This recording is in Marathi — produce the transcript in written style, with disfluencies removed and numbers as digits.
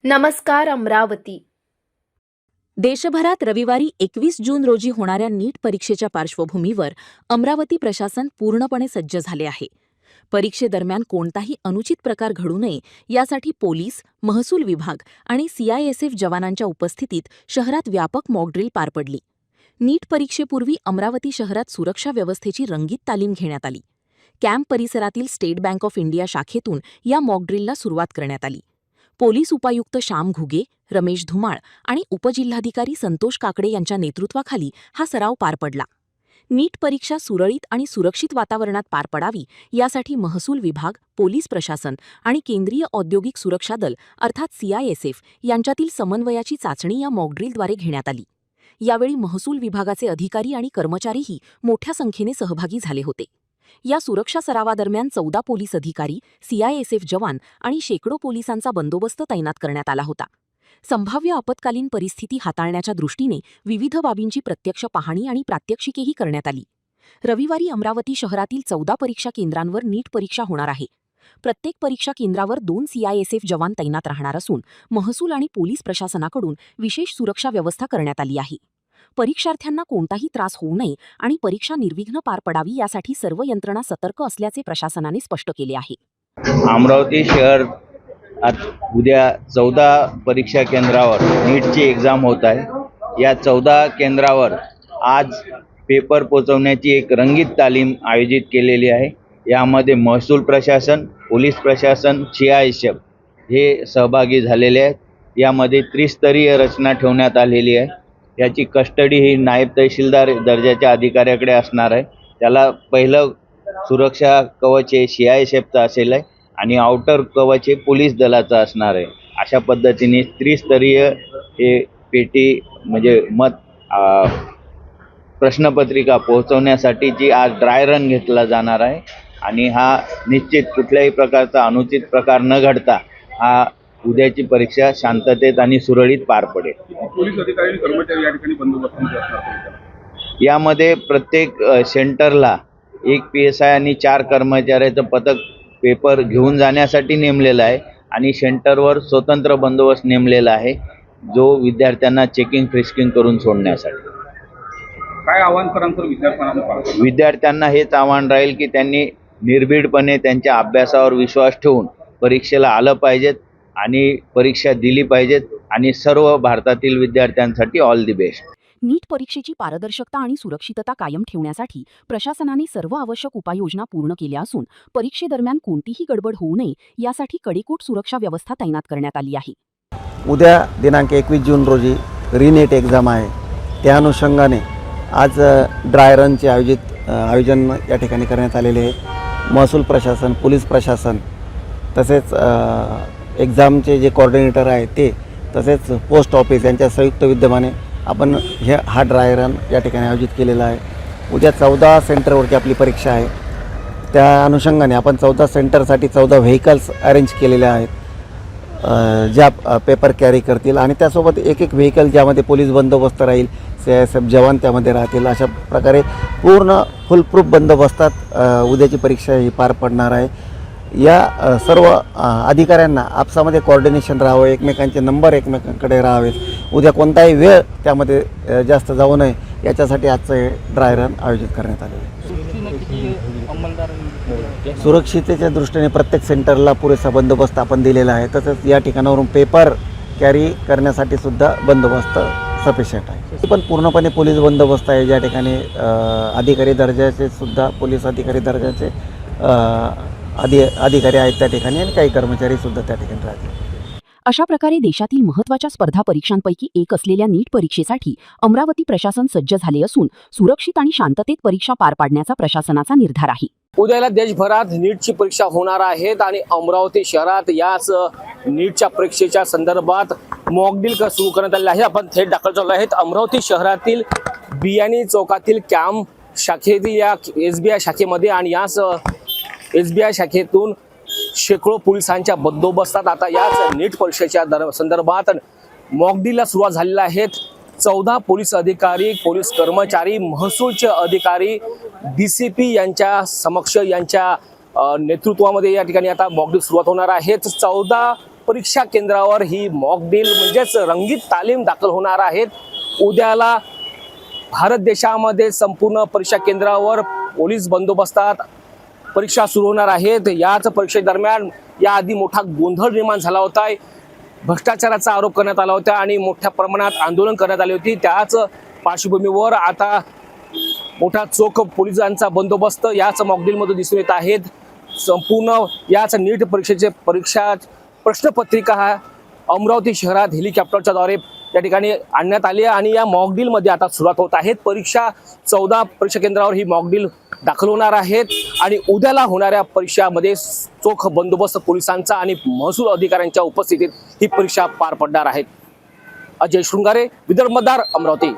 नमस्कार अमरावती। देशभरात रविवारी 21 जून रोजी होणाऱ्या नीट परीक्षेच्या पार्श्वभूमीवर अमरावती प्रशासन पूर्णपणे सज्ज झाले आहे। परीक्षेदरम्यान कोणताही अनुचित प्रकार घडू नये यासाठी पोलीस, महसूल विभाग आणि सीआयएसएफ जवानांच्या उपस्थितीत शहरात व्यापक मॉकड्रिल पार पडली। नीट परीक्षेपूर्वी अमरावती शहरात सुरक्षा व्यवस्थेची रंगीत तालीम घेण्यात आली। कॅम्प परिसरातील स्टेट बँक ऑफ इंडिया शाखेतून या मॉकड्रिलला सुरुवात करण्यात आली। पोलीस उपायुक्त श्याम घुगे, रमेश धुमाळ आणि उपजिल्हाधिकारी संतोष काकडे यांच्या नेतृत्वाखाली हा सराव पार पडला। नीट परीक्षा सुरळीत आणि सुरक्षित वातावरणात पार पडावी यासाठी महसूल विभाग, पोलीस प्रशासन आणि केंद्रीय औद्योगिक सुरक्षा दल अर्थात सीआयएसएफ यांच्यातील समन्वयाची चाचणी या मॉकड्रिलद्वारे घेण्यात आली। यावेळी महसूल विभागाचे अधिकारी आणि कर्मचारीही मोठ्या संख्येने सहभागी झाले होते। या सुरक्षा सरावादरम्यान 14 पोलीस अधिकारी, सीआयएसएफ जवान आणि शेकडो पोलिसांचा बंदोबस्त तैनात करण्यात आला होता। संभाव्य आपत्कालीन परिस्थिती हाताळण्याच्या दृष्टीने विविध बाबींची प्रत्यक्ष पाहणी आणि प्रात्यक्षिकेही करण्यात आली। रविवारी अमरावती शहरातील 14 परीक्षा केंद्रांवर नीट परीक्षा होणार आहे। प्रत्येक परीक्षा केंद्रावर 2 सीआयएसएफ जवान तैनात राहणार असून महसूल आणि पोलीस प्रशासनाकडून विशेष सुरक्षा व्यवस्था करण्यात आली आहे। परीक्षार्थ्यांना कोणताही त्रास होऊ नये आणि परीक्षा निर्विघ्न पार पडावी यासाठी सर्व यंत्रणा सतर्क असल्याचे प्रशासनाने स्पष्ट केले आहे। अमरावती शहर उद्या 14 परीक्षा केंद्रावर नीटची एक्झाम होत आहे। या 14 केंद्रावर आज पेपर पोहोचवण्याची एक रंगीत तालीम आयोजित केलेली आहे। यामध्ये महसूल प्रशासन, पोलीस प्रशासन, सीआयएसएफ हे सहभागी झालेले आहेत। यामध्ये त्रिस्तरीय रचना ठेवण्यात आलेली आहे। याची कस्टडी ही नायब तहसीलदार दर्जाच्या अधिकाऱ्याकडे असणार आहे। त्याला पहिलं सुरक्षा कवच हे सीआयएसएफचं असेल आहे आणि आउटर कवच हे पोलीस दलाचं असणार आहे। अशा पद्धतीने त्रिस्तरीय हे पेटी म्हणजे प्रश्नपत्रिका पोहोचवण्यासाठीची आज ड्राय रन घेतला जाणार आहे आणि हा निश्चित कुठल्याही प्रकारचा अनुचित प्रकार न घडता हा उद्याची परीक्षा शांततेत आणि सुरळीत पार पडेल। पोलीस अधिकारी आणि कर्मचारी या ठिकाणी बंदोबस्त असणार। यामध्ये प्रत्येक सेंटरला 1 PSI आणि 4 कर्मचाऱ्याचं पथक पेपर घेऊन जाण्यासाठी नेमलेलं आहे आणि सेंटरवर स्वतंत्र बंदोबस्त नेमलेला आहे जो विद्यार्थ्यांना चेकिंग फ्रिस्किंग करून सोडण्यासाठी। काय आव्हान कराल तर विद्यार्थ्यांना हेच आव्हान राहील की त्यांनी निर्भीडपणे त्यांच्या अभ्यासावर विश्वास ठेवून परीक्षेला आलं पाहिजेत आणि परीक्षा दिली पाहिजेत आणि सर्व भारतातील विद्यार्थ्यांसाठी ऑल दी बेस्ट। नीट परीक्षेची पारदर्शकता आणि सुरक्षितता कायम ठेवण्यासाठी प्रशासनाने सर्व आवश्यक उपाययोजना पूर्ण केल्या असून परीक्षेदरम्यान कोणतीही गडबड होऊ नये यासाठी कडेकोट सुरक्षा व्यवस्था तैनात करण्यात आली आहे। उद्या दिनांक 21 जून रोजी रीनेट एक्झाम आहे। त्या अनुषंगाने आज ड्राय रनचे आयोजन या ठिकाणी करण्यात आलेले आहे। महसूल प्रशासन, पोलीस प्रशासन तसेच एक्झामचे जे कोऑर्डिनेटर आहेत ते तसेच पोस्ट ऑफिस यांच्या संयुक्त विद्यमाने आपण हा ड्राय रन या ठिकाणी आयोजित केलेला आहे। उद्या 14 सेंटरवरती आपली परीक्षा आहे। त्या अनुषंगाने आपण 14 सेंटरसाठी 14 व्हेकल्स अरेंज केलेले आहेत ज्या पेपर कॅरी करतील आणि त्यासोबत एक व्हेकल ज्यामध्ये पोलीस बंदोबस्त राहील, सीआयएसएफ जवान त्यामध्ये राहतील। अशा प्रकारे पूर्ण फुलप्रूफ बंदोबस्तात उद्याची परीक्षा ही पार पडणार आहे। या सर्व अधिकाऱ्यांना आपसामध्ये कोऑर्डिनेशन राहावं, एकमेकांचे नंबर एकमेकांकडे राहावेत, उद्या कोणताही वेळ त्यामध्ये जास्त जाऊ नये याच्यासाठी आजचं ड्राय रन आयोजित करण्यात आले आहे। सुरक्षिततेच्या दृष्टीने प्रत्येक सेंटरला पुरेसा बंदोबस्त आपण दिलेला आहे। तसंच या ठिकाणावरून पेपर कॅरी करण्यासाठी सुद्धा बंदोबस्त सफिशियंट आहे। पण पूर्णपणे पोलीस बंदोबस्त आहे। ज्या ठिकाणी अधिकारी दर्जाचे सुद्धा पोलीस अधिकारी दर्जाचे अधिकारी आहेत त्या ठिकाणी आणि काही कर्मचारी सुद्धा त्या ठिकाणी राहतील। अशा प्रकारे देशातील महत्त्वाच्या स्पर्धा परीक्षांपैकी एक असलेल्या नीट परीक्षेसाठी अमरावती प्रशासन सज्ज झाले असून सुरक्षित आणि शांततेत परीक्षा पार पाडण्याचा प्रशासनाचा निर्धार आहे। उद्याला देशभरात नीटची परीक्षा होणार आहेत आणि अमरावती शहरात याच नीटच्या परीक्षेच्या संदर्भात मॉकड्रिल सुरू करण्यात आले आहे। आपण थेट दाखल झालो आहेत अमरावती शहरातील बियाणी चौकातील कॅम्प शाखेतील या SBI शाखेमध्ये आणि याच SBI शाखेतून शेकडो पोलिसांच्या बंदोबस्तात आता याच नीट परीक्षेच्या संदर्भात मॉकड्रिलला सुरुवात झालेल्या आहेत। 14 पोलीस अधिकारी, पोलीस कर्मचारी, महसूलचे अधिकारी, DCP यांच्या समक्ष यांच्या नेतृत्वामध्ये या ठिकाणी आता मॉकड्रिल सुरुवात होणार आहे। 14 परीक्षा केंद्रावर ही मॉक ड्रिल म्हणजेच रंगीत तालीम दाखल होणार आहेत. उद्याला भारत देशामध्ये संपूर्ण परीक्षा केंद्रावर पोलीस बंदोबस्तात परीक्षा सुरू होणार आहेत. याच परीक्षेदरम्यान याआधी मोठा गोंधळ निर्माण झाला होता. भ्रष्टाचाराचा आरोप करण्यात आला होता आणि मोठ्या प्रमाणात आंदोलन करण्यात आली होती. त्याच पार्श्वभूमीवर आता मोठा चोख पोलिसांचा बंदोबस्त याच मॉकड्रिलमध्ये दिसून येत आहेत. संपूर्ण याच नीट परीक्षेचे परीक्षा प्रश्नपत्रिका हा अमरावती शहरात हेलिकॉप्टरच्या द्वारे त्या ठिकाणी आणण्यात आली आणि या मॉकड्रिलमध्ये आता सुरुवात होत आहेत. 14 परीक्षा केंद्रावर ही मॉकड्रिल दाखल होणार आहेत आणि उद्याला होणाऱ्या परीक्षामध्ये चोख बंदोबस्त पोलिसांचा आणि महसूल अधिकाऱ्यांच्या उपस्थितीत ही परीक्षा पार पडणार आहे. अजय शृंगारे, विदर्भ मतदार, अमरावती.